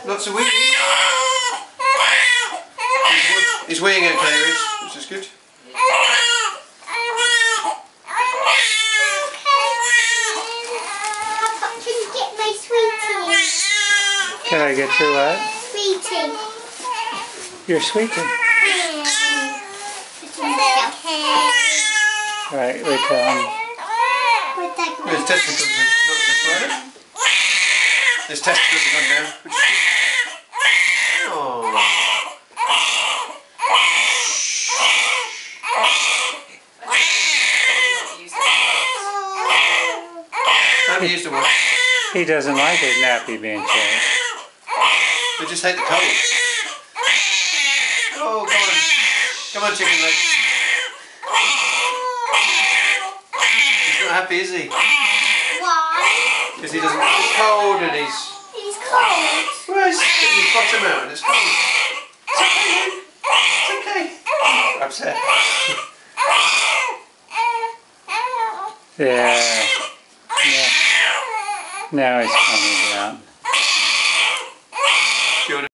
Lots of weeing. He's weeing okay, which is good. Can I get your what? Sweetie. Your sweetie. Right, wait till There's testicles, not this way. There's testicles have gone down. Oh. I haven't used the watch. He doesn't like his nappy being changed. They just hate the cold. Oh, come on. Come on, chicken leg. He's not happy, is he? Why? Because he doesn't. It's cold and He's cold. well, he's getting his bottom out and it's cold. It's okay. Upset. Yeah. Now he's coming down.